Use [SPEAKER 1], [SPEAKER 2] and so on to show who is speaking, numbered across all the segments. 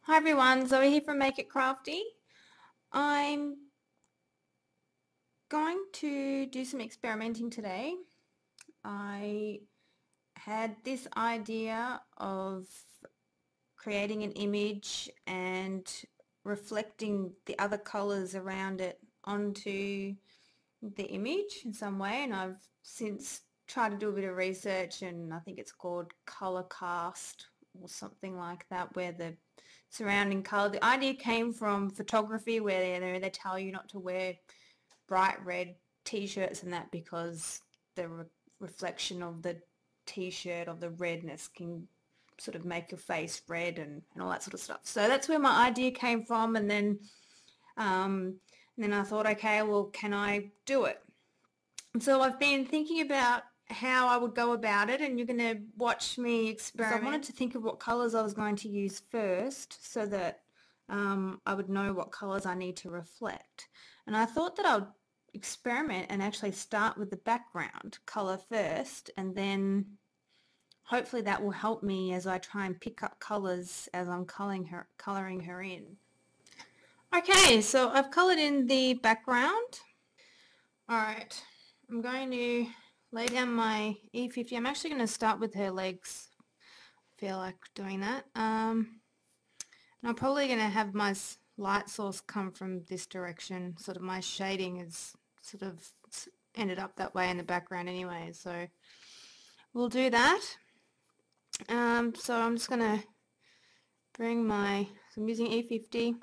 [SPEAKER 1] Hi everyone, Zoe here from Make It Crafty. I'm going to do some experimenting today. I had this idea of creating an image and reflecting the other colors around it onto the image in some way, and I've since tried to do a bit of research, and I think it's called color cast or something like that, where the surrounding color, the idea came from photography, where they tell you not to wear bright red t-shirts and that because the reflection of the t-shirt, of the redness, can sort of make your face red and all that sort of stuff. So that's where my idea came from, and then I thought, okay, well, can I do it? So I've been thinking about how I would go about it, and you're going to watch me experiment. So I wanted to think of what colours I was going to use first so that I would know what colours I need to reflect. And I thought that I would experiment and actually start with the background colour first, and then hopefully that will help me as I try and pick up colours as I'm colouring her in. Okay, so I've coloured in the background. Alright, I'm going to lay down my E50. I'm actually going to start with her legs. I feel like doing that. And I'm probably going to have my light source come from this direction. Sort of my shading is sort of ended up that way in the background anyway, so we'll do that. So I'm just going to bring I'm using E50,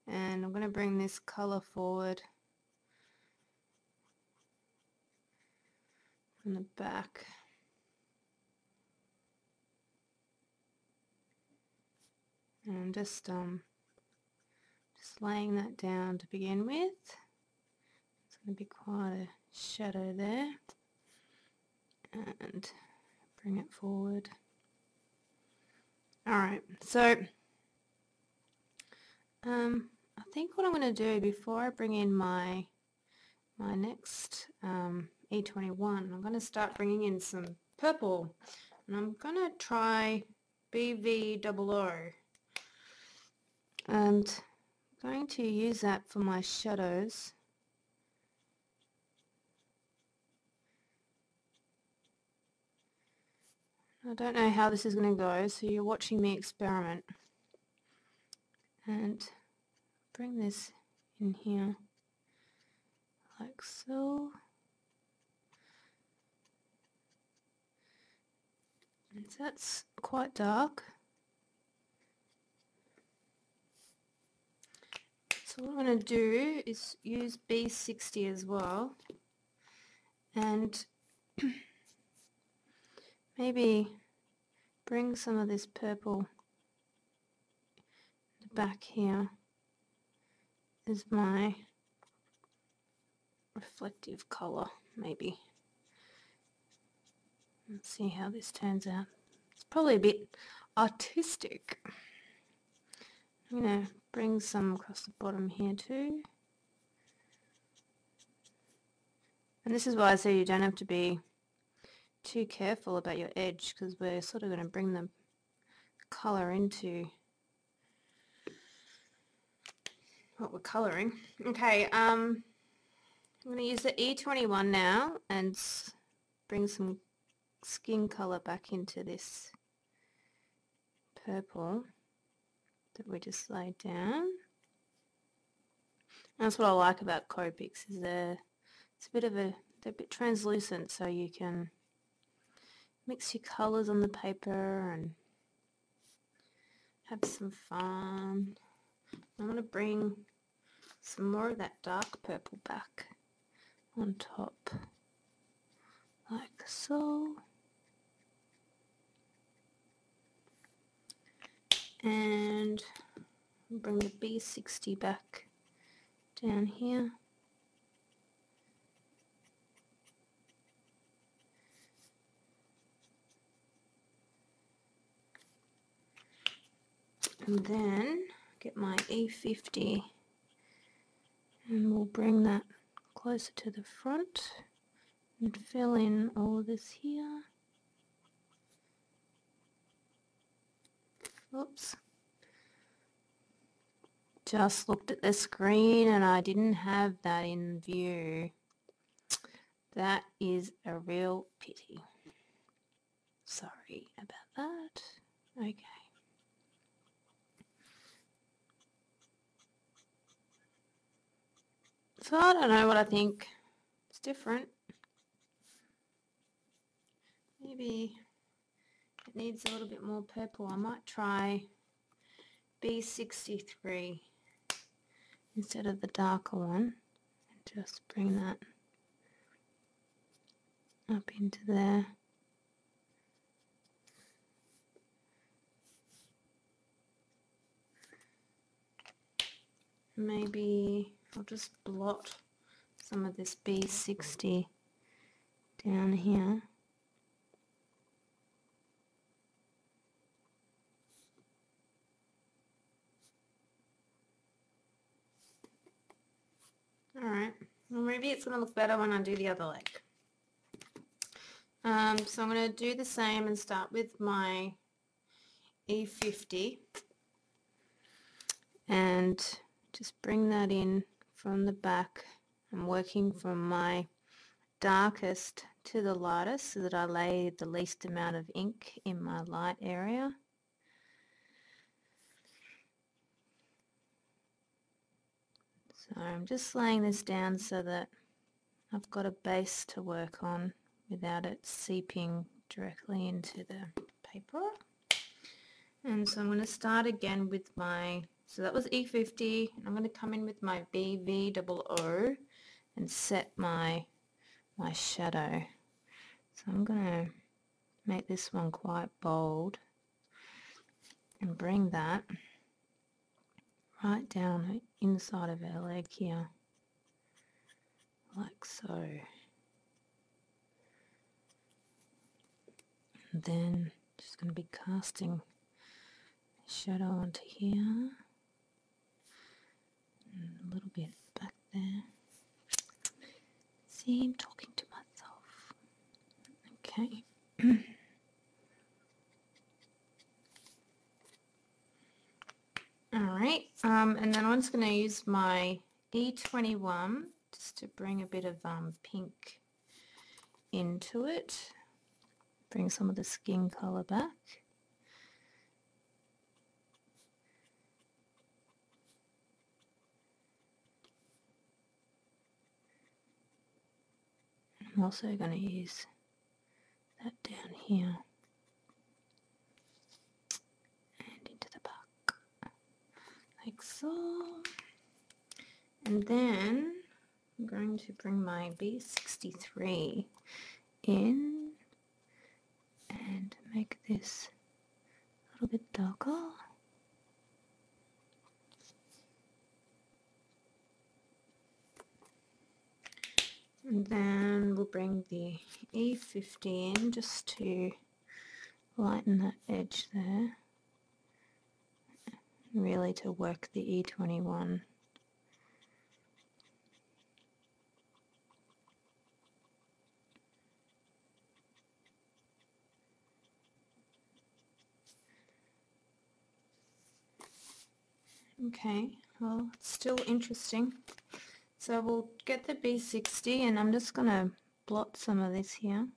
[SPEAKER 1] and I'm going to bring this colour forward from the back. And I'm just laying that down to begin with. It's going to be quite a shadow there, and bring it forward. Alright, so I think what I'm going to do before I bring in my next E21, I'm going to start bringing in some purple, and I'm going to try BV00, and I'm going to use that for my shadows. I don't know how this is going to go, so you're watching me experiment. And bring this in here like so. And that's quite dark. So what I'm going to do is use B60 as well, and maybe bring some of this purple back here as my reflective colour, maybe. Let's see how this turns out. It's probably a bit artistic. I'm going to bring some across the bottom here too. And this is why I say you don't have to be too careful about your edge, because we're sort of going to bring the colour into what we're colouring. Okay, I'm going to use the E21 now and bring some skin colour back into this purple that we just laid down. And that's what I like about Copics, is they're a bit translucent, so you can mix your colours on the paper and have some fun. I'm going to bring some more of that dark purple back on top, like so. And bring the B60 back down here. And then get my E50 and we'll bring that closer to the front and fill in all of this here. Oops. Just looked at the screen and I didn't have that in view. That is a real pity. Sorry about that. Okay. So I don't know what I think. It's different. Maybe it needs a little bit more purple. I might try B63 instead of the darker one. Just bring that up into there. Maybe I'll just blot some of this B60 down here. Alright, well maybe it's going to look better when I do the other leg. So I'm going to do the same and start with my E50 and just bring that in from the back. I'm working from my darkest to the lightest so that I lay the least amount of ink in my light area. So I'm just laying this down so that I've got a base to work on without it seeping directly into the paper. And so I'm going to start again with my, so that was E50, and I'm going to come in with my BVOO and set my shadow. So I'm going to make this one quite bold and bring that right down inside of our leg here, like so. And then just going to be casting shadow onto here and a little bit back there. See, I'm talking to myself. Okay. Alright, and then I'm just going to use my E21 just to bring a bit of pink into it. Bring some of the skin colour back. I'm also going to use that down here and into the back, like so. And then I'm going to bring my B63 in and make this a little bit darker. And then we'll bring the E50 in just to lighten that edge there, really to work the E21. Okay, well it's still interesting. So we'll get the B60 and I'm just going to blot some of this here.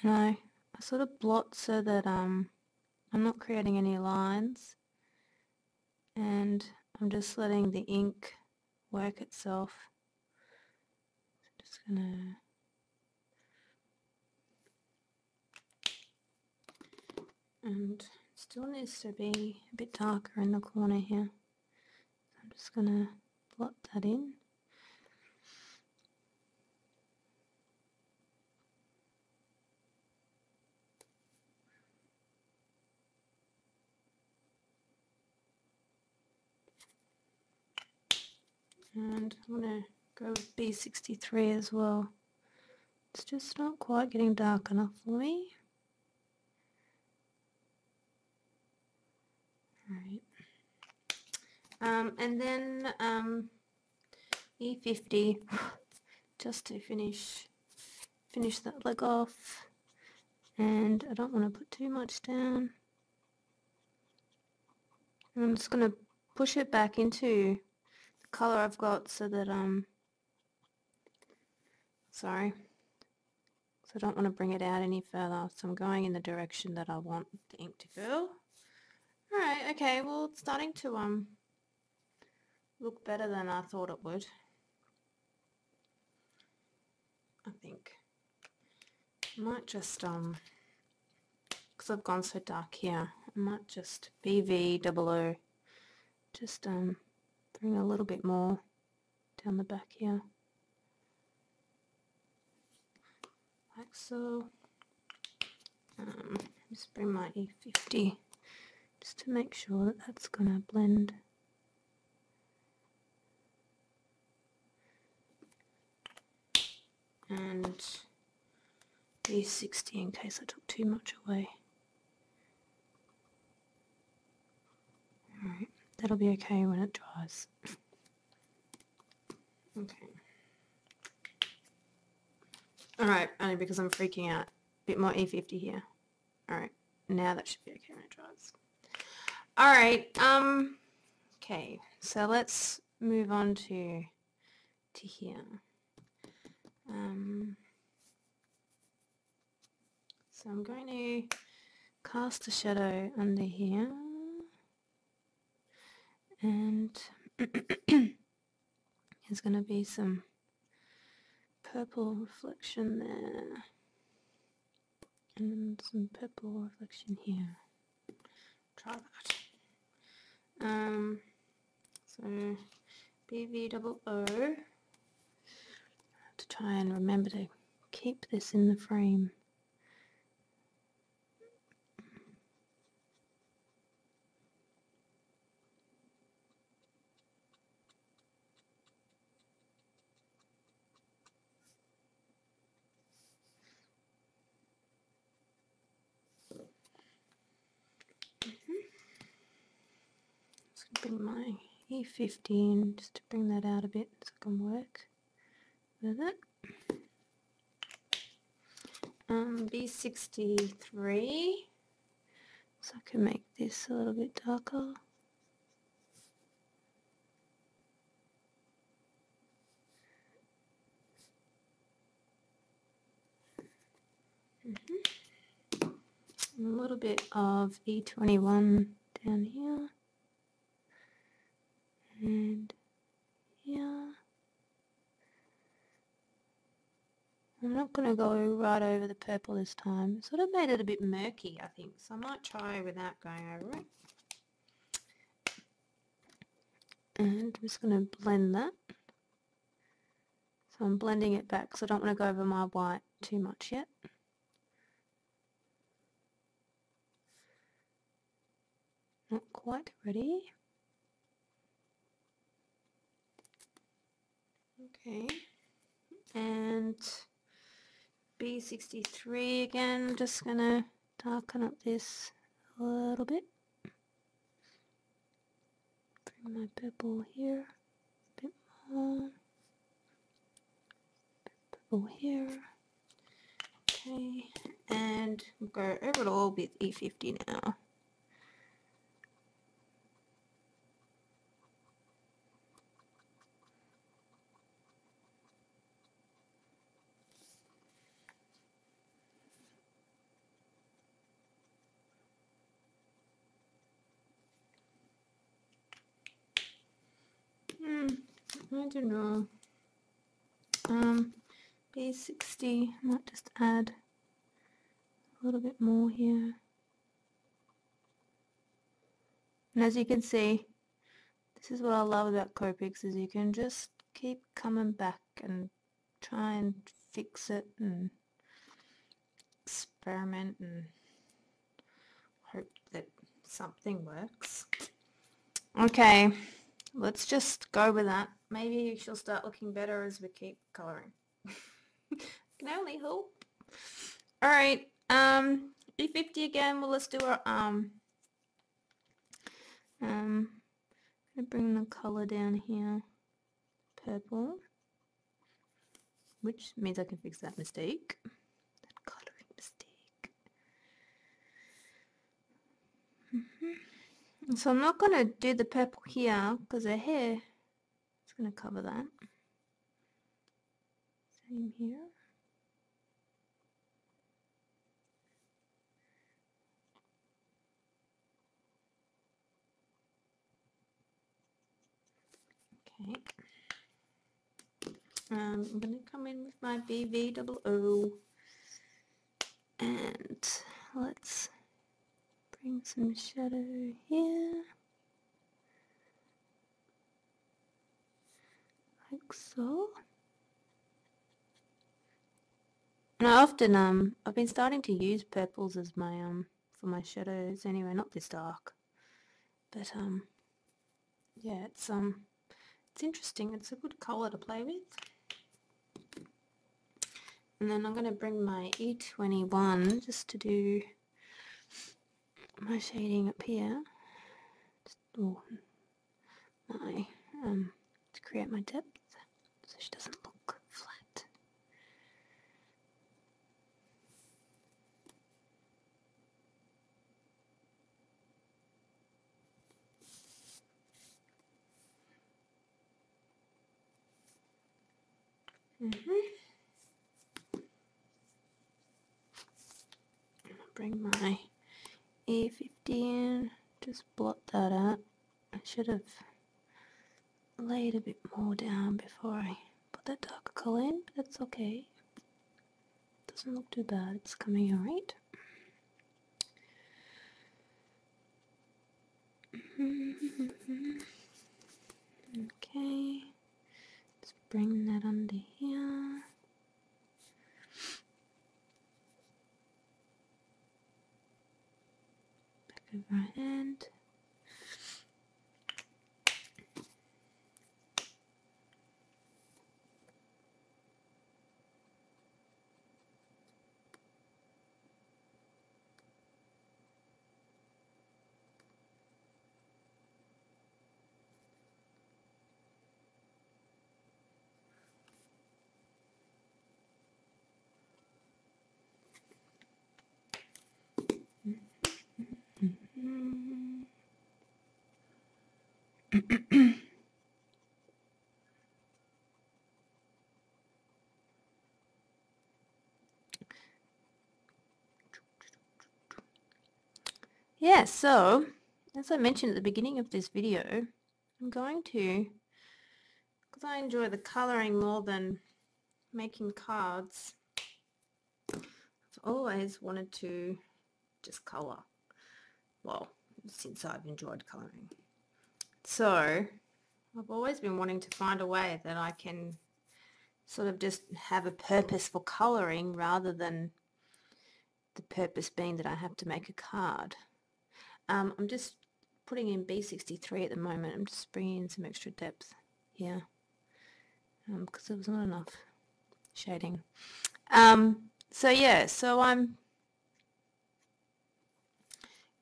[SPEAKER 1] And I sort of blot so that I'm not creating any lines, and I'm just letting the ink work itself. Just gonna and still needs to be a bit darker in the corner here. So I'm just gonna blot that in. And I'm going to go with B63 as well. It's just not quite getting dark enough for me. Alright. And then E50, just to finish finish that leg off, and I don't want to put too much down. And I'm just going to push it back into the colour I've got so that sorry, so I don't want to bring it out any further, so I'm going in the direction that I want the ink to go. Alright, okay, well it's starting to look better than I thought it would, I think. I might just because I've gone so dark here, I might just BV00, just bring a little bit more down the back here, like so. Just bring my E50 just to make sure that that's going to blend. And E60 in case I took too much away. Alright, that'll be okay when it dries. Okay. Alright, only because I'm freaking out. A bit more E50 here. Alright, now that should be okay when it dries. Alright, okay, so let's move on to here. So I'm going to cast a shadow under here, and there's going to be some purple reflection there, and some purple reflection here. Try that. So BV00, to try and remember to keep this in the frame. Just bring my E50 in just to bring that out a bit so I can work with it. B63, so I can make this a little bit darker. And a little bit of E21 down here and here. I'm not going to go right over the purple this time. Sort of made it a bit murky, I think, so I might try without going over it. And I'm just going to blend that. So I'm blending it back because I don't want to go over my white too much yet. Not quite ready. Okay. And B63 again, just going to darken up this a little bit. Bring my purple here, a bit more. Purple here. Okay, and we'll go over it all with E50 now. I don't know. B60, I might just add a little bit more here. And as you can see, this is what I love about Copics, is you can just keep coming back and try and fix it and experiment and hope that something works. Okay, let's just go with that. Maybe she'll start looking better as we keep colouring. Can only hope. Alright, E50 again. Well, let's do our I'm going to bring the colour down here, purple. which means I can fix that mistake, that colouring mistake. So I'm not going to do the purple here because her hair is going to cover that. Same here. Okay. I'm going to come in with my BVOO and let's bring some shadow here, like so. And I often I've been starting to use purples as my for my shadows anyway, not this dark, but yeah, it's interesting. It's a good color to play with. And then I'm going to bring my E21 just to do my shading up here, my to create my depth so she doesn't look flat. Bring my E50 in, just blot that out. I should have laid a bit more down before I put that darker colour in, but that's okay. Doesn't look too bad, it's coming alright. Okay, let's bring that under here. Back of our hand. Yeah, so as I mentioned at the beginning of this video, I'm going to, because I enjoy the colouring more than making cards, I've always wanted to just colour. Well, since I've enjoyed colouring. So I've always been wanting to find a way that I can sort of just have a purpose for colouring rather than the purpose being that I have to make a card. I'm just putting in B63 at the moment. I'm just bringing in some extra depth here because there was not enough shading. So yeah, so I'm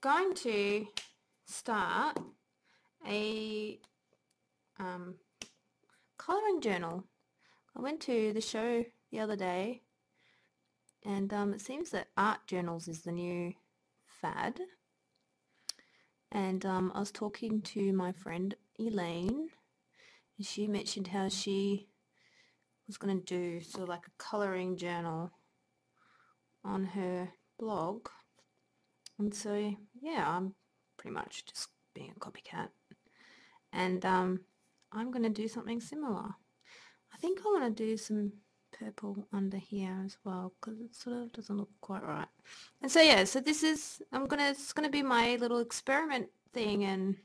[SPEAKER 1] going to start a colouring journal. I went to the show the other day and it seems that art journals is the new fad. And I was talking to my friend Elaine and she mentioned how she was going to do sort of like a colouring journal on her blog. And so yeah, I'm pretty much just being a copycat. And I'm going to do something similar. I think I want to do some purple under here as well because it sort of doesn't look quite right. And so yeah, so this is it's gonna be my little experiment thing, and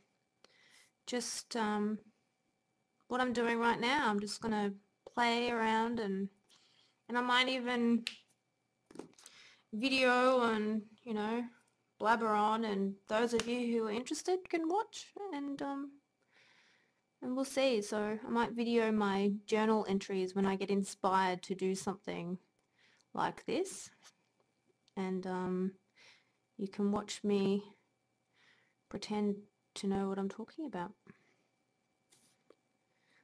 [SPEAKER 1] just what I'm doing right now. I'm just gonna play around and I might even video and blabber on, and those of you who are interested can watch and we'll see. So I might video my journal entries when I get inspired to do something like this, and you can watch me pretend to know what I'm talking about.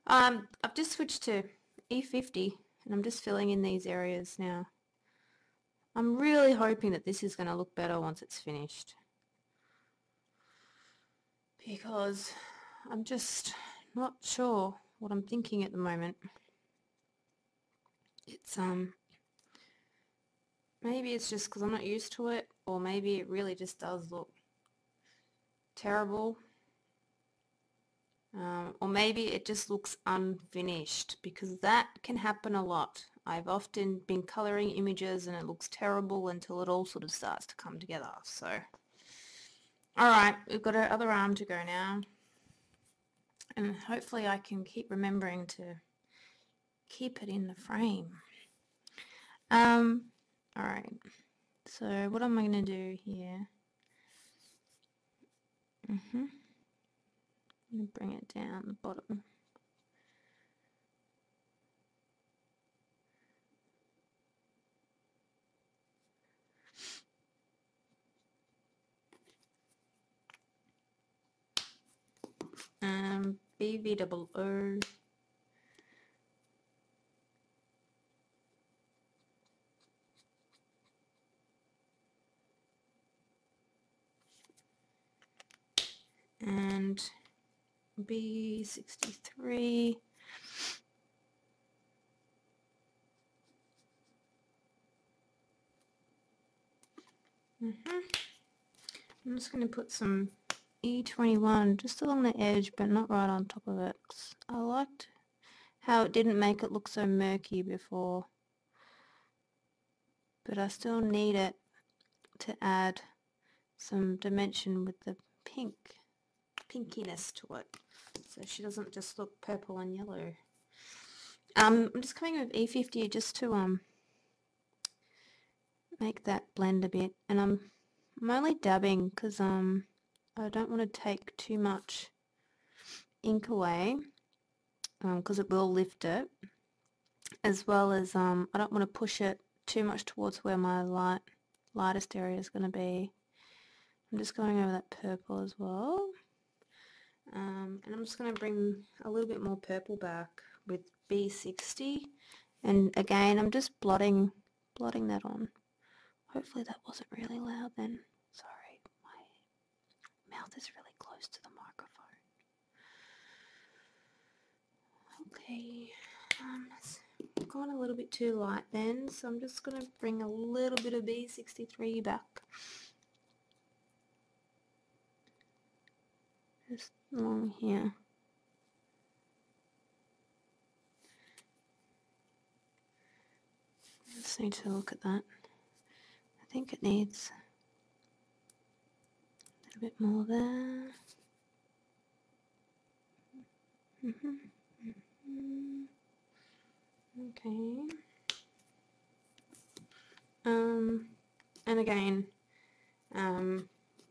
[SPEAKER 1] I've just switched to E50 and I'm just filling in these areas now. I'm really hoping that this is going to look better once it's finished, because I'm just not sure what I'm thinking at the moment. It's maybe it's just because I'm not used to it, or maybe it really just does look terrible, or maybe it just looks unfinished, because that can happen a lot. I've often been coloring images and it looks terrible until it all sort of starts to come together. So alright, we've got our other arm to go now, and hopefully I can keep remembering to keep it in the frame. Alright, so what am I going to do here? I'm going to bring it down the bottom. BVOO. And B63. I'm just going to put some E21 just along the edge, but not right on top of it. I liked how it didn't make it look so murky before, but I still need it to add some dimension with the pinkiness to it, so she doesn't just look purple and yellow. I'm just coming with E50 just to make that blend a bit, and I'm only dabbing because I don't want to take too much ink away, because it will lift it, as well as I don't want to push it too much towards where my lightest area is going to be. I'm just going over that purple as well, and I'm just going to bring a little bit more purple back with B60, and again I'm just blotting that on. Hopefully that wasn't really loud then. Sorry, my mouth is really close to the microphone. Okay, it's gone a little bit too light then, so I'm just going to bring a little bit of B63 back. Just along here. Just need to look at that. I think it needs a little bit more there. Okay. And again,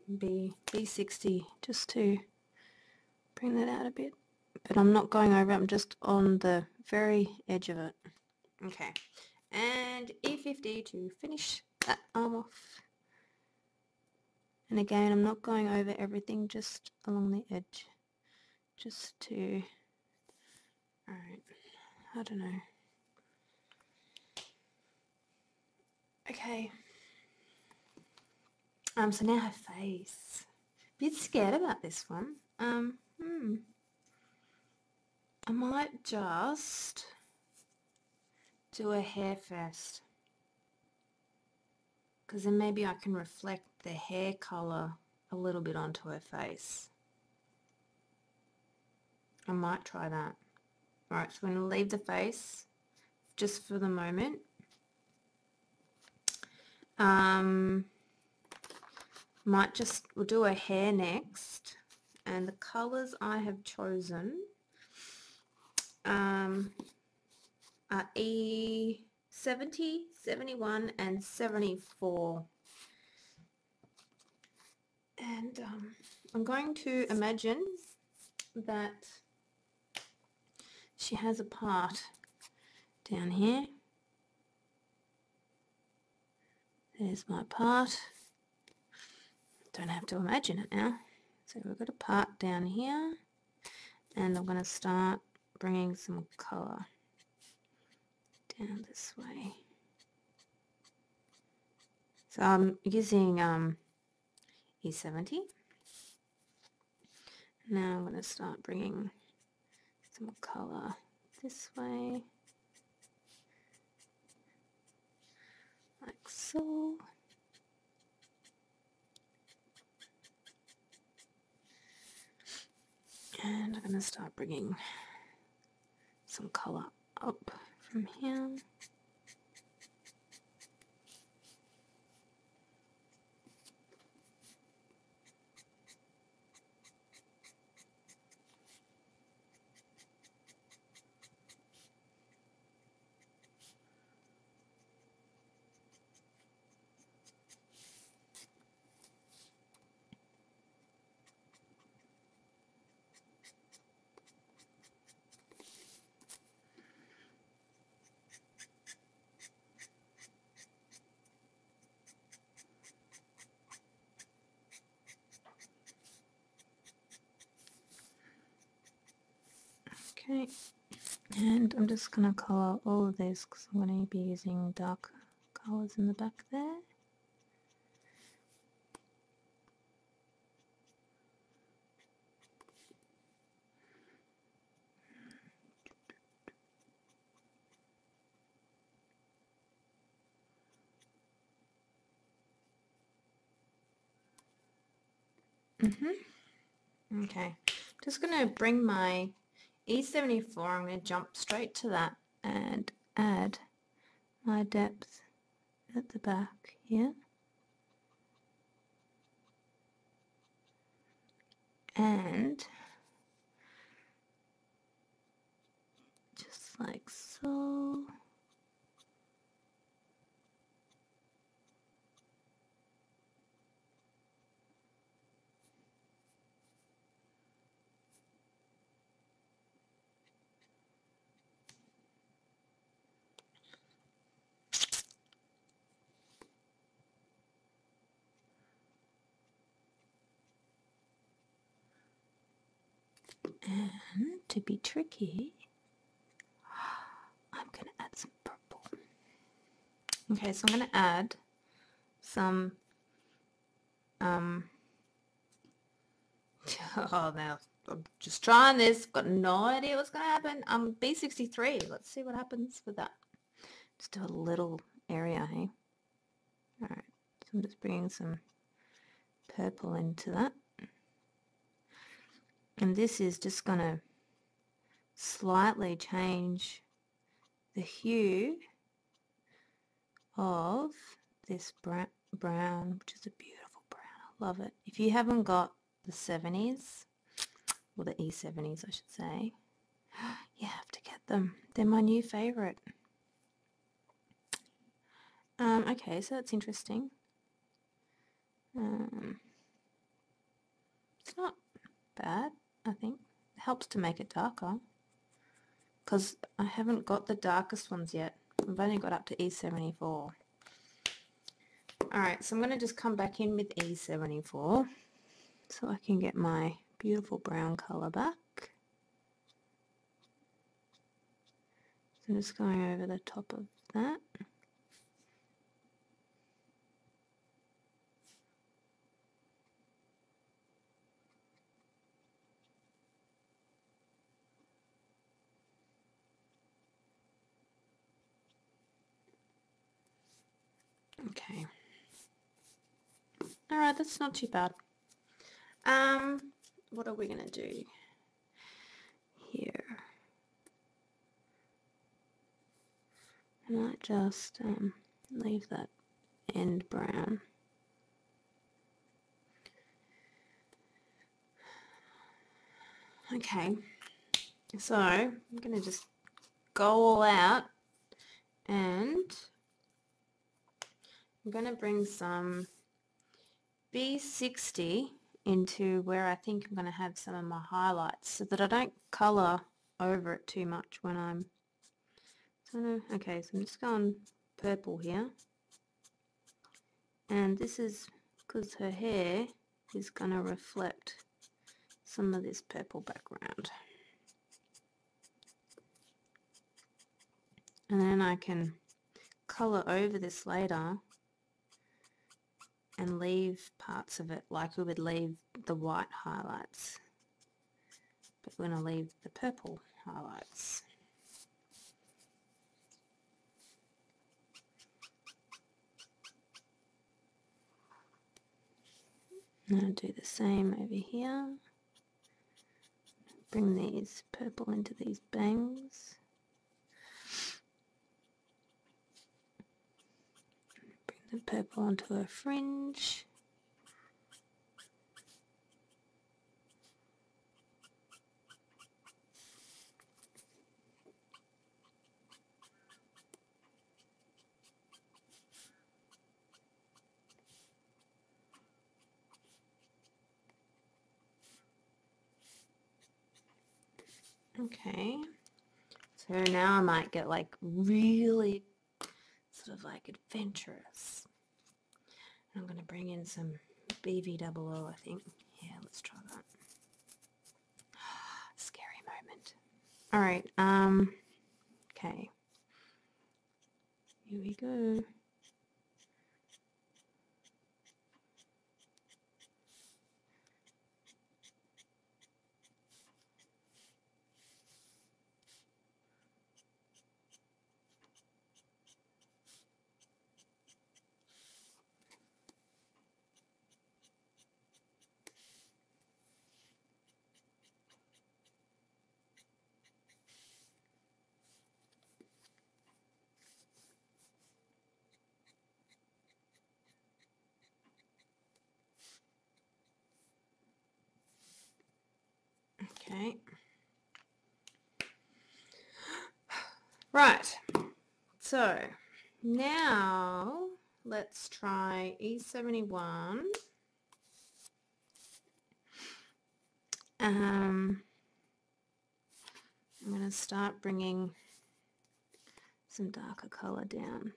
[SPEAKER 1] B60 just to bring that out a bit, but I'm not going over it, I'm just on the very edge of it. Okay, and E50 to finish that arm off. And again, I'm not going over everything, just along the edge, just to, alright, I don't know. Okay, so now her face. Bit scared about this one. I might just do her hair first, because then maybe I can reflect the hair colour a little bit onto her face. I might try that. Alright, so I'm going to leave the face just for the moment. We'll do her hair next, and the colours I have chosen are E70, 71 and 74. And I'm going to imagine that she has a part down here. There's my part. Don't have to imagine it now. So we've got a part down here, and I'm going to start bringing some colour down this way. So I'm using E70. Now I'm going to start bringing some colour this way, like so. And I'm going to start bringing some colour up from here. Okay, and I'm just going to colour all of this because I'm going to be using dark colours in the back there. Okay, just going to bring my E74, I'm going to jump straight to that and add my depth at the back here. And just like so. And to be tricky, I'm going to add some purple. Okay, so I'm going to add some, oh, now I'm just trying this, got no idea what's going to happen. B63, let's see what happens with that. Just do a little area, hey? Alright, so I'm just bringing some purple into that. And this is just going to slightly change the hue of this brown, which is a beautiful brown. I love it. If you haven't got the 70s, or the E70s I should say, you have to get them. They're my new favourite. Okay, so that's interesting. It's not bad, I think. It helps to make it darker, because I haven't got the darkest ones yet. I've only got up to E74. Alright, so I'm going to just come back in with E74 so I can get my beautiful brown colour back. So I'm just going over the top of that. Okay. Alright, that's not too bad. What are we going to do here? I might just leave that end brown. Okay, so I'm going to just go all out, and I'm going to bring some B60 into where I think I'm going to have some of my highlights so that I don't colour over it too much when I'm... Okay, so I'm just going purple here, and this is because her hair is going to reflect some of this purple background. And then I can colour over this later and leave parts of it like we would leave the white highlights, but we're going to leave the purple highlights. And I'll do the same over here. Bring these purple into these bangs. Bring the purple onto a fringe. Okay, so now I might get like really sort of like adventurous. I'm going to bring in some BVOO, I think. Yeah, let's try that. Scary moment. All right, okay. Here we go. Okay. Right. So now let's try E71. I'm going to start bringing some darker color down.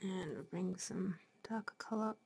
[SPEAKER 1] And we'll bring some darker color up.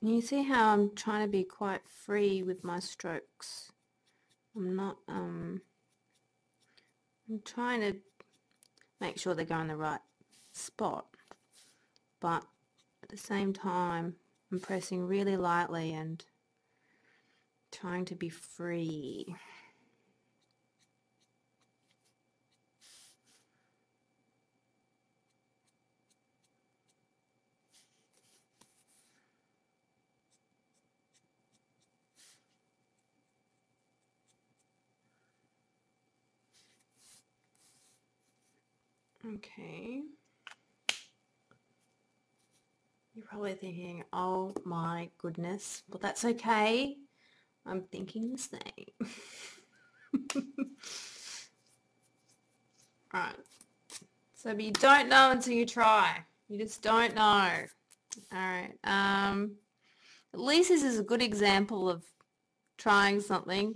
[SPEAKER 1] You see how I'm trying to be quite free with my strokes. I'm not, I'm trying to make sure they go in the right spot, but at the same time I'm pressing really lightly and trying to be free. Okay. You're probably thinking, oh my goodness, but that's okay. I'm thinking the same. Alright. So, but you don't know until you try. You just don't know. Alright. At least this is a good example of trying something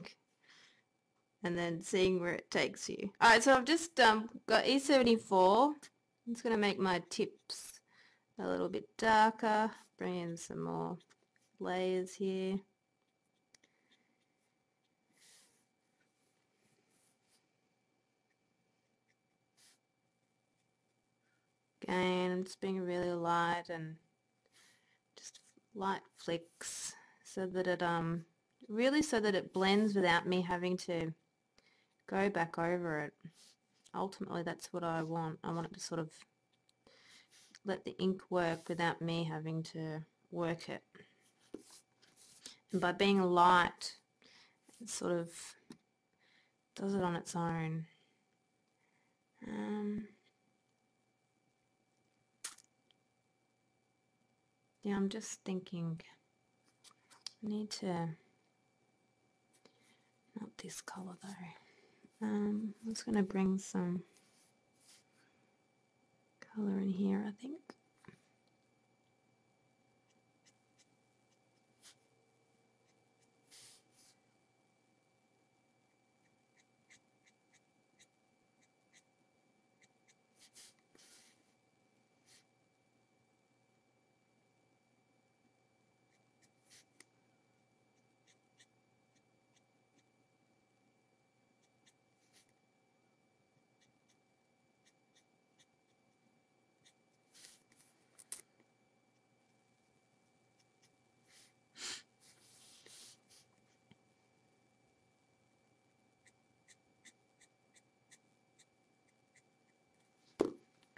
[SPEAKER 1] and then seeing where it takes you. Alright, so I've just got E74. I'm just going to make my tips a little bit darker. Bring in some more layers here. Again, I'm just being really light and light flicks so that it really so that it blends without me having to go back over it. Ultimately, that's what I want. I want it to sort of let the ink work without me having to work it. And by being light, it sort of does it on its own. Yeah, I'm just thinking I need to, not this colour though. I'm just going to bring some colour in here, I think.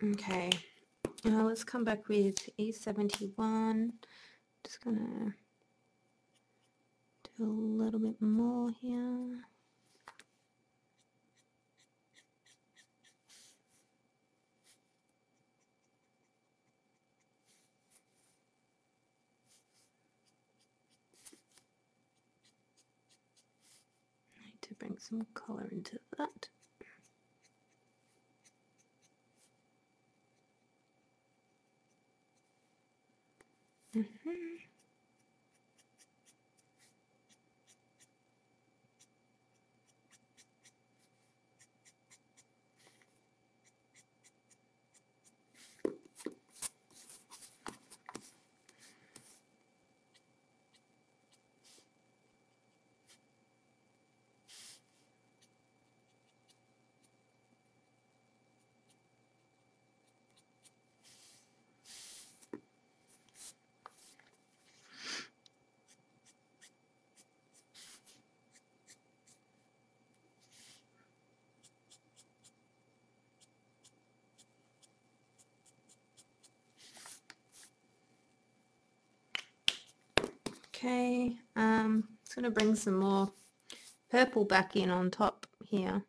[SPEAKER 1] Okay, now let's come back with E71. Just gonna do a little bit more here. Need to bring some colour into that. Okay, just going to bring some more purple back in on top here.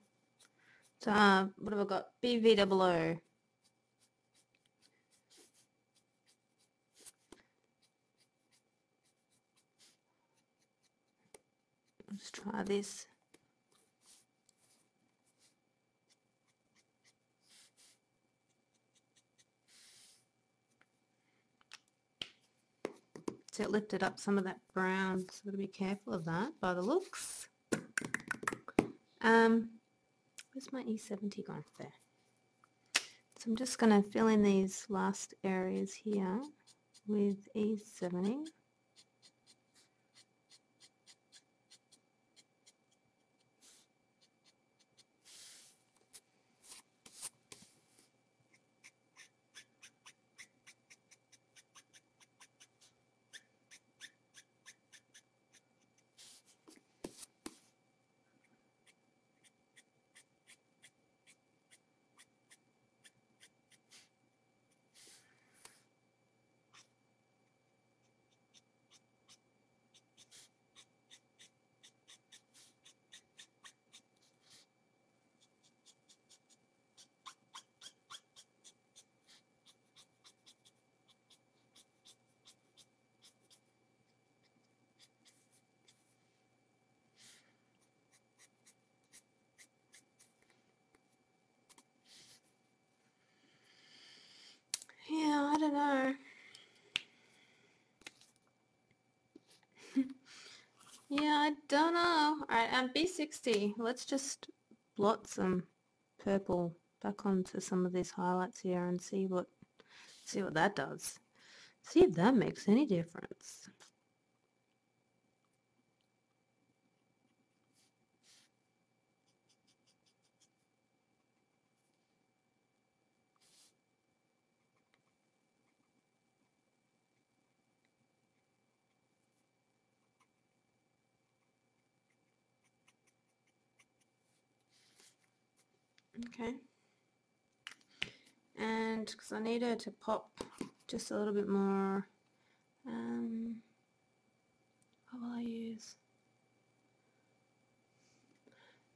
[SPEAKER 1] So what have I got? BVOO. Let's try this. So it lifted up some of that brown, so I've got to be careful of that by the looks. Where's my E70 gone? There. So I'm just going to fill in these last areas here with E70. Yeah, I don't know. Yeah, I don't know. Alright, B60. Let's just blot some purple back onto some of these highlights here and see what that does. See if that makes any difference. Okay. And because I need her to pop just a little bit more, what will I use?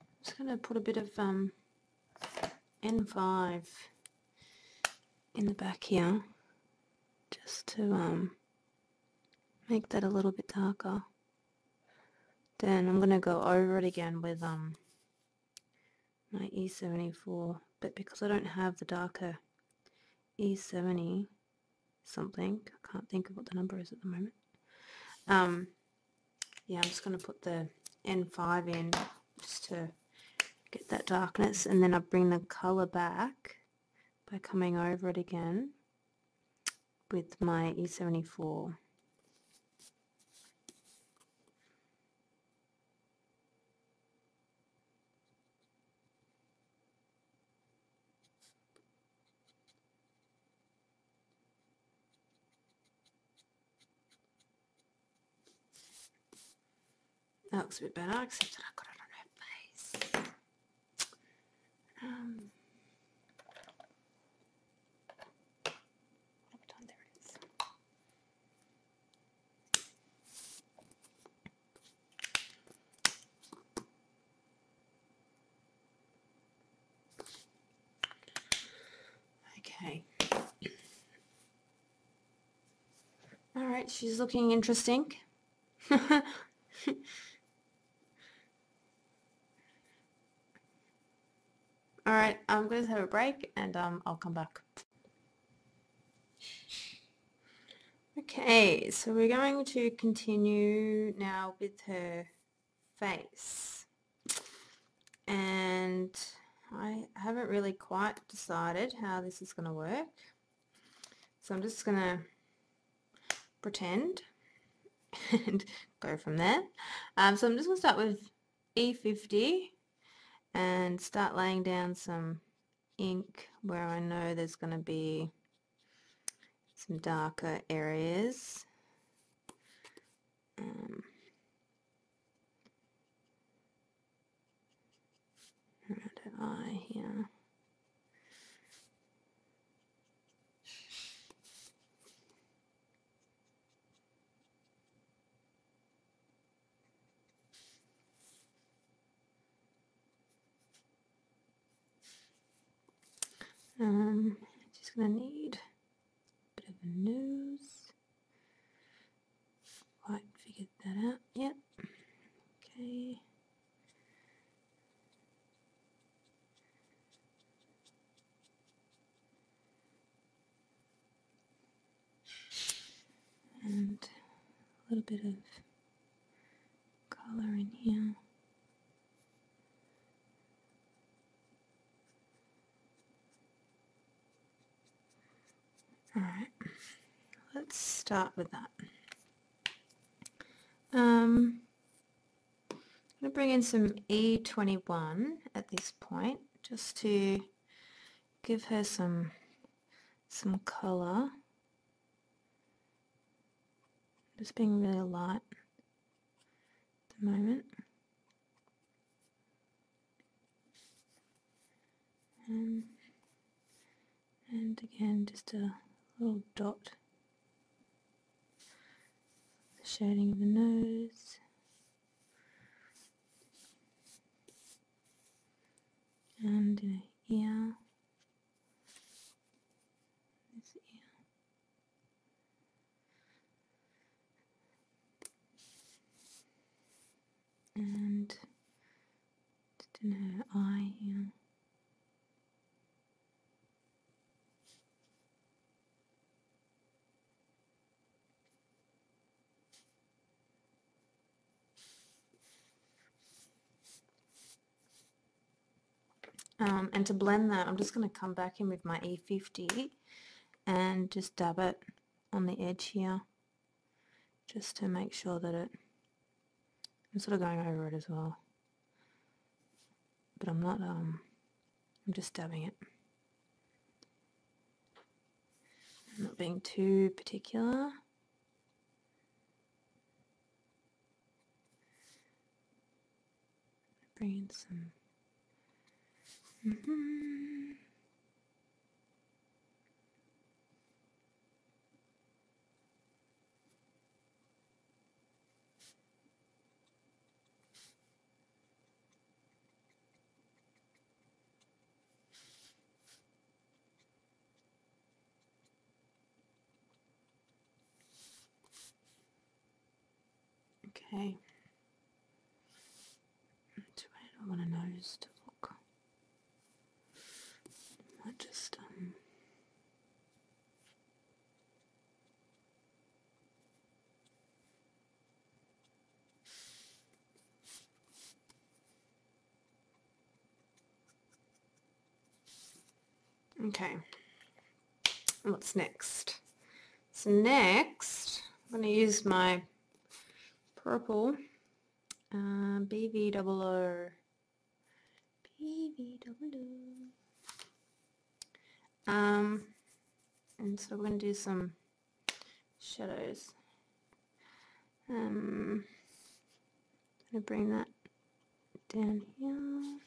[SPEAKER 1] I'm just going to put a bit of N5 in the back here, just to make that a little bit darker. Then I'm going to go over it again with my E74, but because I don't have the darker E70 something, I can't think of what the number is at the moment. Yeah, I'm just going to put the N5 in just to get that darkness, and then I bring the colour back by coming over it again with my E74. That looks a bit better, except that I've got it on her face. There it is. Okay. Alright, she's looking interesting. Alright, I'm going to have a break and I'll come back. Okay, so we're going to continue now with her face. And I haven't really quite decided how this is going to work. So I'm just going to pretend and go from there. So I'm just going to start with E50 and start laying down some ink where I know there's going to be some darker areas. Around her eye here. Just going to need a bit of a nose. Quite figured that out yet. Okay. And a little bit of colour in here. Alright, let's start with that. I'm going to bring in some E21 at this point, just to give her some colour. Just being really light at the moment. And again, just a little dot. The shading of the nose. And in her ear. This ear. And just in her eye here. And to blend that, I'm just going to come back in with my E50 and just dab it on the edge here, just to make sure that I'm sort of going over it as well, but I'm not, I'm just dabbing it. I'm not being too particular. Bring in some Mhm. Okay. Which way do I want a nose to look? I just okay. What's next? So next, I'm going to use my purple BV00. And so we're going to do some shadows. I'm going to bring that down here.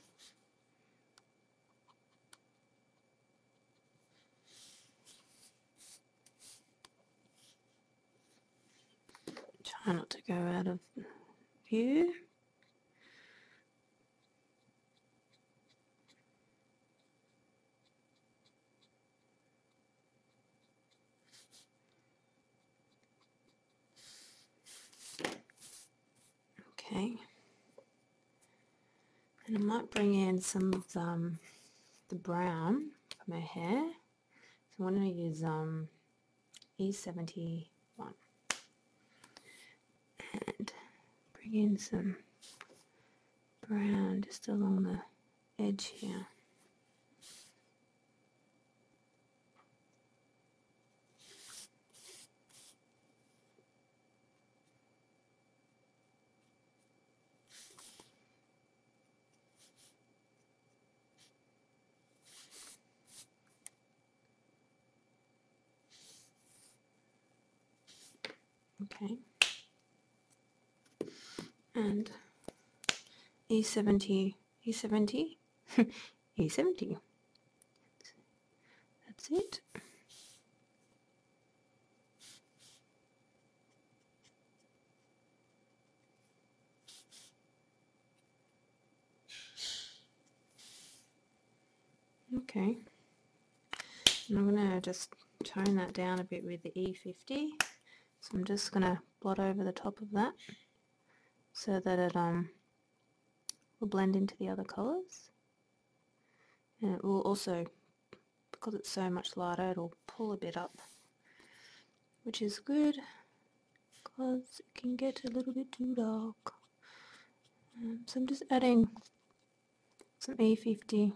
[SPEAKER 1] Try not to go out of view. Okay. And I might bring in some of the brown for my hair. So I'm going to use E71 and bring in some brown just along the edge here. Okay. And E70, E70, E70. That's it. Okay. And I'm going to just tone that down a bit with the E50. So I'm just going to blot over the top of that so that it will blend into the other colours. And it will also, because it's so much lighter, it'll pull a bit up, which is good because it can get a little bit too dark. So I'm just adding some E50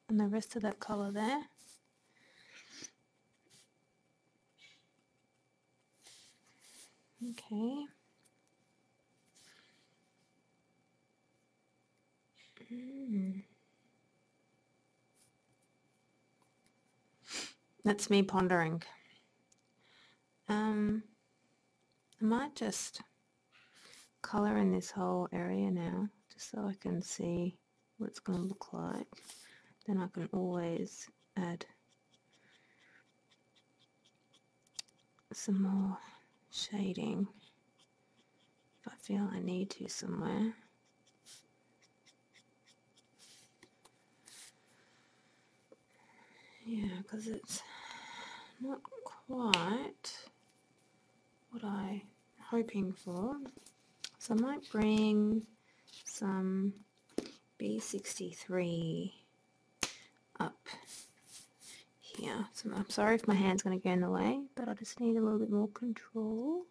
[SPEAKER 1] and the rest of that colour there. Okay. That's me pondering. I might just colour in this whole area now, just so I can see what it's going to look like. Then I can always add some more shading if I feel I need to somewhere. Yeah, because it's not quite what I'm hoping for. So I might bring some B63 up here. So I'm sorry if my hand's going to get in the way, but I just need a little bit more control.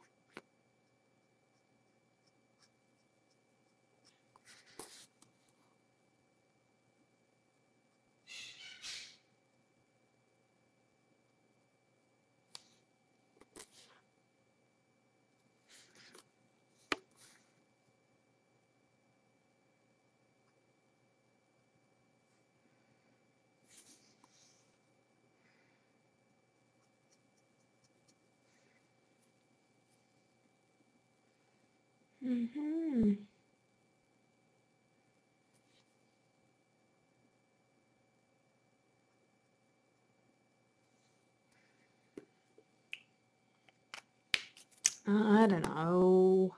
[SPEAKER 1] I don't know.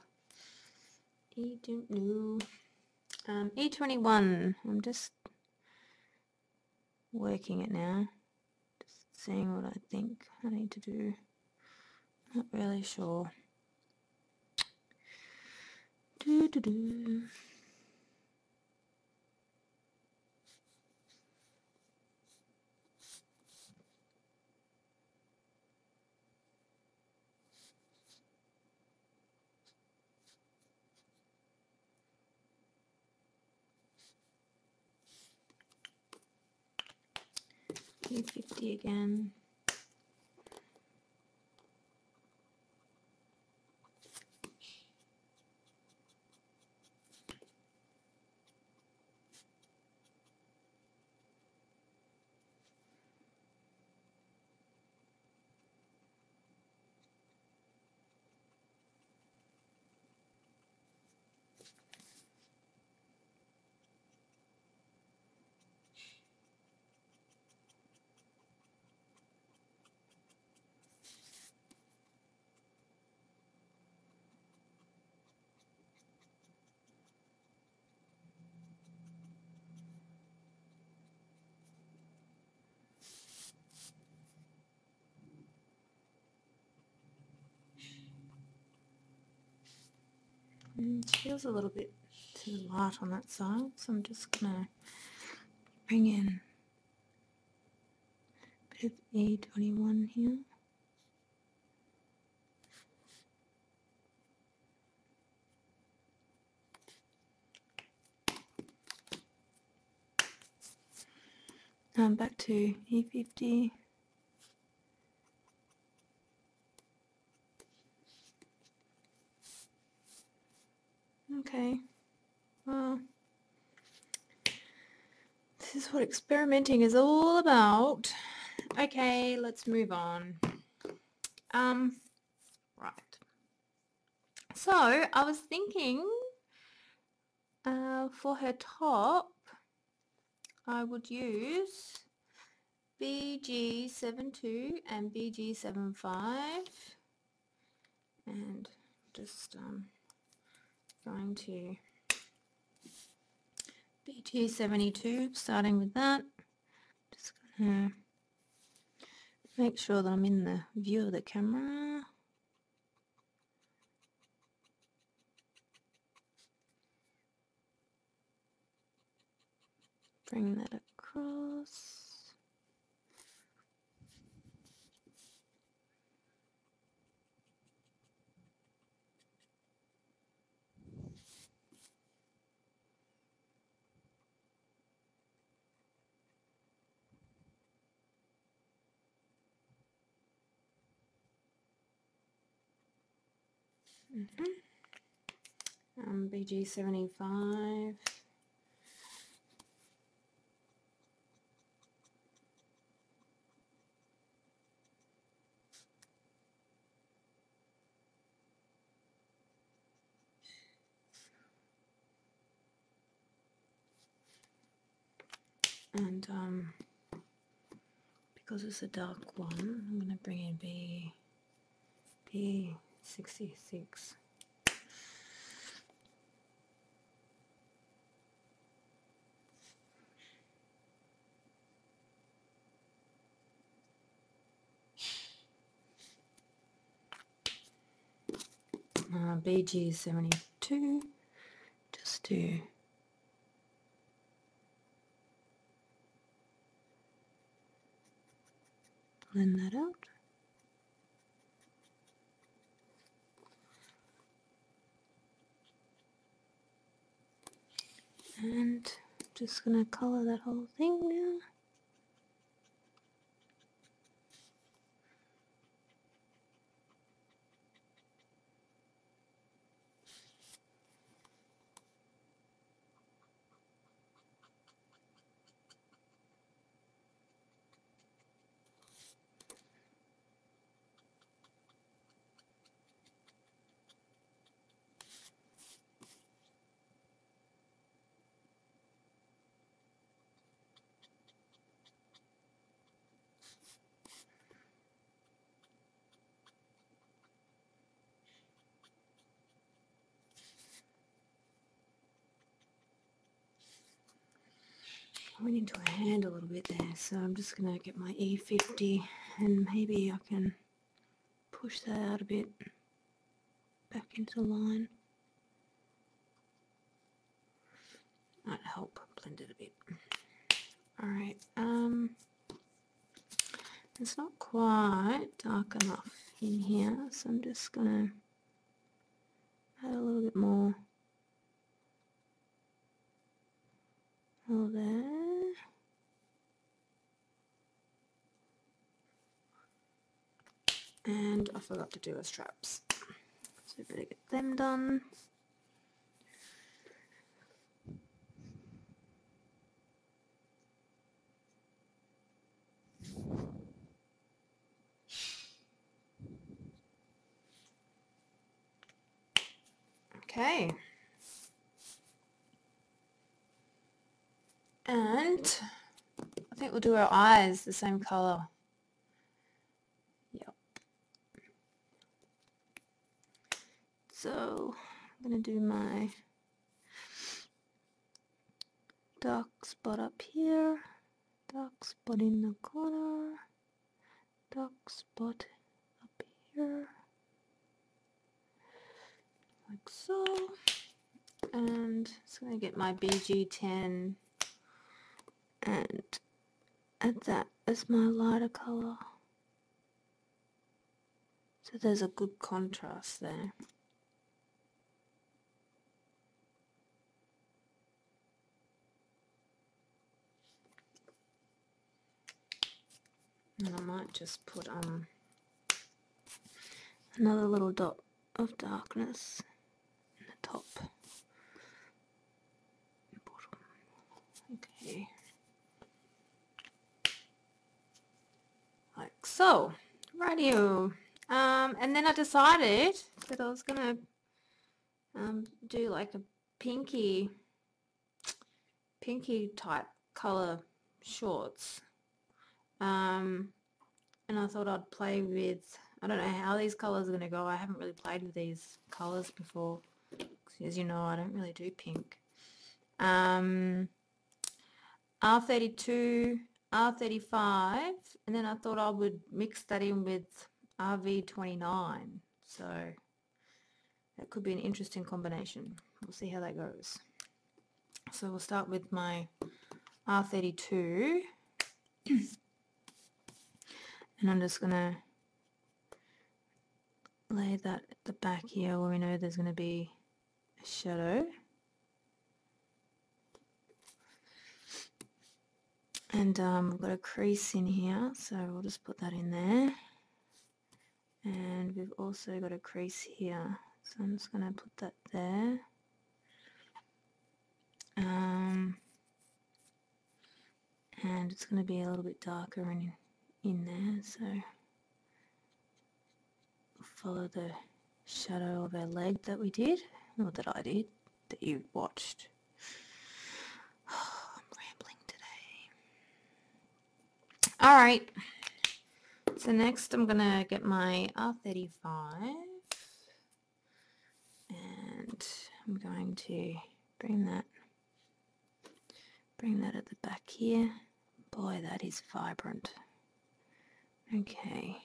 [SPEAKER 1] E21. I'm just working it now. Just seeing what I think I need to do. Not really sure. Do. E50 again. It feels a little bit too light on that side, so I'm just gonna bring in a bit of E21 here. Back to E50. Okay, well, this is what experimenting is all about. Okay, let's move on. Right. So I was thinking for her top, I would use BG72 and BG75, and just going to BG72, starting with that. Just gonna make sure that I'm in the view of the camera. Bring that across. BG75. And because it's a dark one, I'm going to bring in B66. BG72, just to blend that out. And just going to colour that whole thing now. I went into a hand a little bit there, so I'm just going to get my E50 and maybe I can push that out a bit back into line. Might help blend it a bit. Alright, it's not quite dark enough in here, so I'm just going to add a little bit more there. And I forgot to do our straps, so better get them done. Okay. And I think we'll do our eyes the same colour. Yep. So I'm going to do my dark spot up here, dark spot in the corner, dark spot up here, like so. And it's going to get my BG10 and add that as my lighter colour. So there's a good contrast there. And I might just put another little dot of darkness in the top. Okay. Like so. Radio. And then I decided that I was gonna do like a pinky type color shorts. And I thought I'd play with, I don't know how these colors are gonna go. I haven't really played with these colors before. As you know, I don't really do pink. R32, R35, and then I thought I would mix that in with RV29. So that could be an interesting combination. We'll see how that goes. So we'll start with my R32. And I'm just going to lay that at the back here where we know there's going to be a shadow. And we've got a crease in here, so we'll just put that in there. And we've also got a crease here, so I'm just going to put that there. And it's going to be a little bit darker in there, so follow the shadow of our leg that we did, or that I did, that you watched. Oh, I'm rambling today. Alright, so next I'm going to get my R35 and I'm going to bring that at the back here. Boy, that is vibrant. Okay.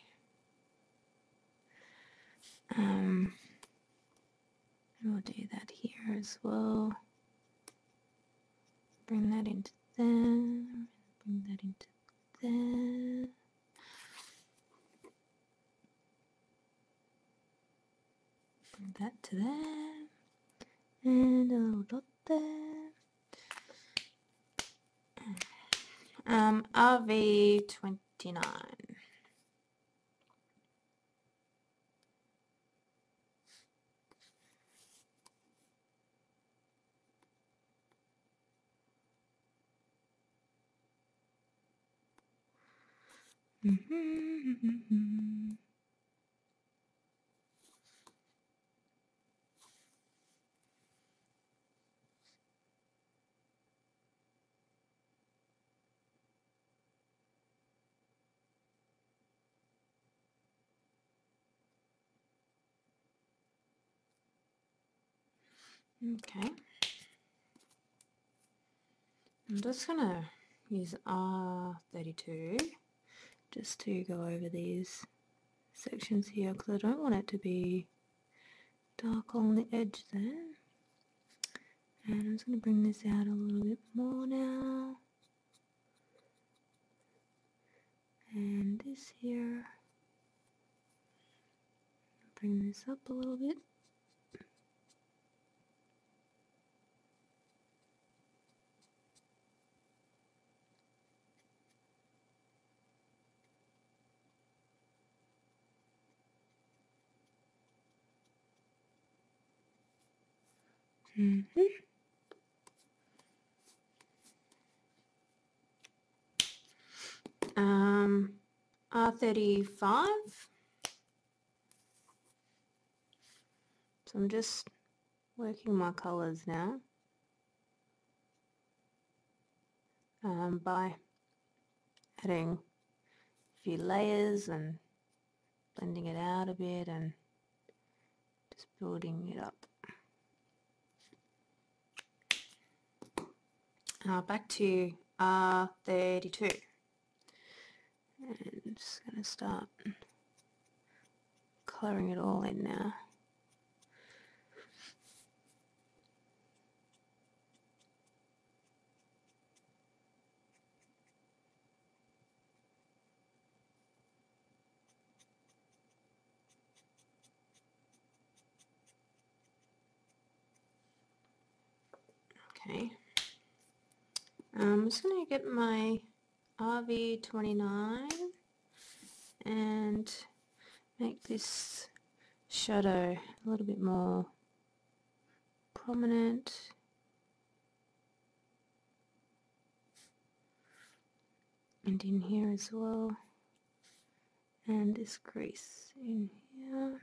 [SPEAKER 1] And we'll do that here as well. Bring that into there. Bring that into there. Bring that to there. And a little dot there. RV29. Okay. I'm just gonna use R32 just to go over these sections here, because I don't want it to be dark along the edge there. And I'm just going to bring this out a little bit more now. And this here. Bring this up a little bit. R35. So I'm just working my colours now by adding a few layers and blending it out a bit and just building it up. Back to R32. And just going to start colouring it all in now. Okay. I'm just going to get my RV29 and make this shadow a little bit more prominent. And in here as well. And this crease in here.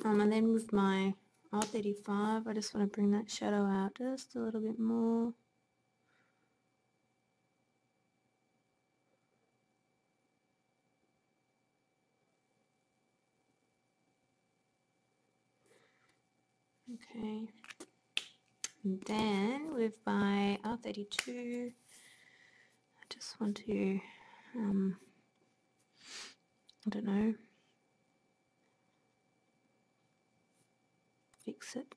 [SPEAKER 1] And then with my R35, I just want to bring that shadow out just a little bit more. Okay. And then with my R32, I just want to, I don't know, fix it.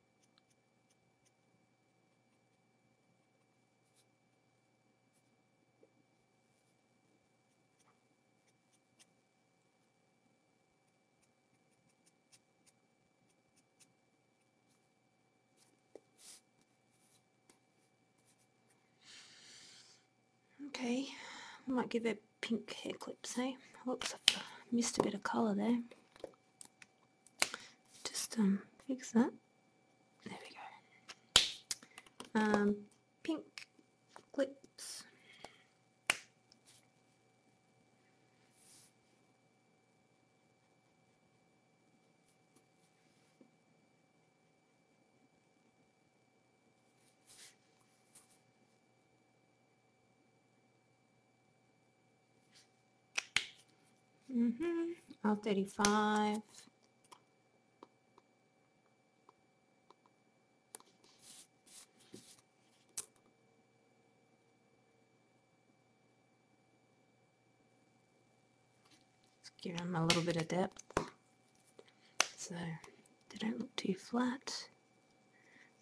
[SPEAKER 1] Okay, I might give it pink hair clips, hey? Whoops, I've missed a bit of colour there. Just fix that. There we go. Pink clips. R35. Let's give them a little bit of depth so they don't look too flat.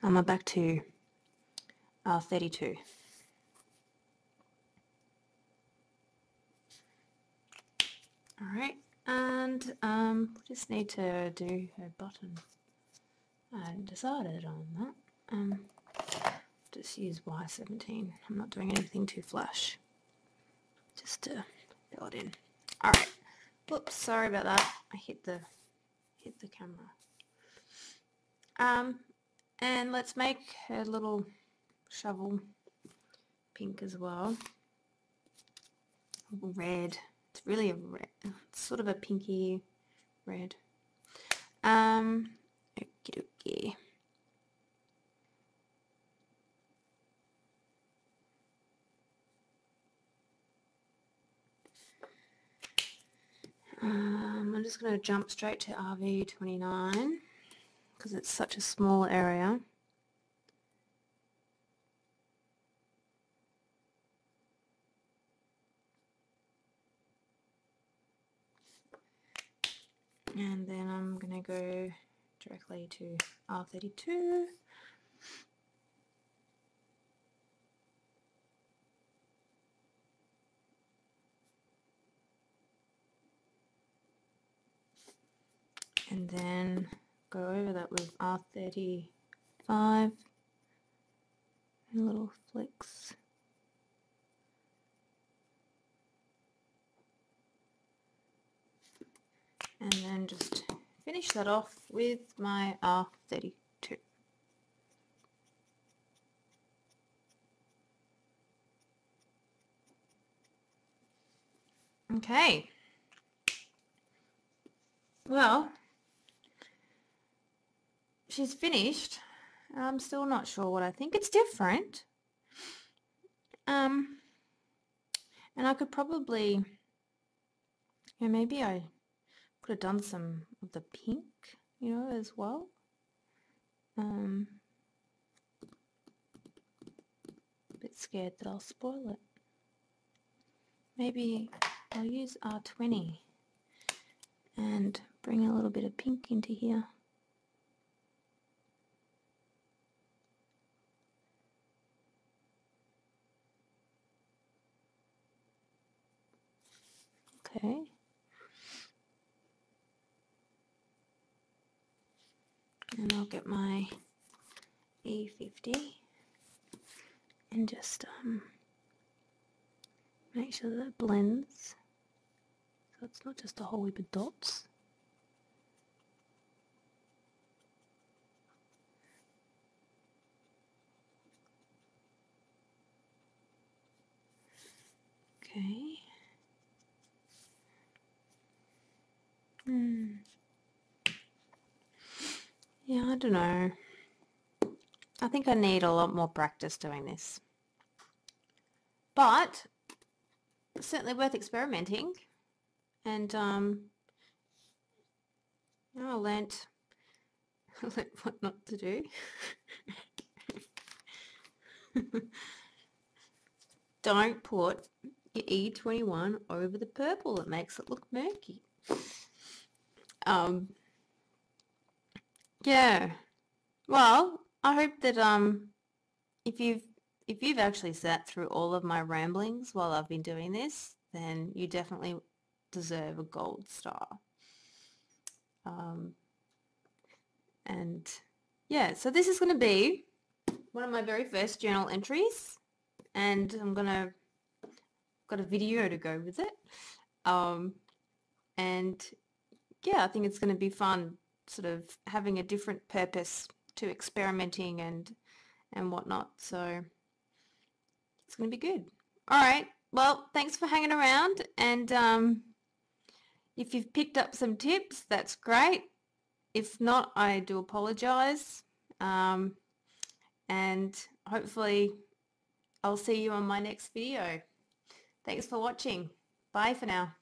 [SPEAKER 1] I'm back to R32. Alright, and we just need to do her button. I hadn't decided on that. Just use Y17. I'm not doing anything too flash. Just to fill it in. Alright. Whoops, sorry about that. I hit the camera. And let's make her little shovel pink as well. Red. It's really a red. It's sort of a pinky red. Okie dokie. I'm just going to jump straight to RV29 because it's such a small area. And then I'm going to go directly to R32. And then go over that with R35 and little flicks. And then just finish that off with my R32. Okay. Well, she's finished. I'm still not sure what I think. It's different. And I could probably, yeah, maybe I could have done some of the pink, you know, as well. A bit scared that I'll spoil it. Maybe I'll use R20 and bring a little bit of pink into here. Okay. And I'll get my E50 and just make sure that it blends so it's not just a whole heap of dots. Okay. Yeah, I don't know. I think I need a lot more practice doing this. But it's certainly worth experimenting. And I learnt what not to do. Don't put your E21 over the purple. It makes it look murky. Yeah. Well, I hope that if you've actually sat through all of my ramblings while I've been doing this, then you definitely deserve a gold star. And yeah, so this is going to be one of my very first journal entries, and got a video to go with it. And yeah, I think it's going to be fun, sort of having a different purpose to experimenting and whatnot. So it's going to be good. All right. Well, thanks for hanging around. And if you've picked up some tips, that's great. If not, I do apologize. And hopefully I'll see you on my next video. Thanks for watching. Bye for now.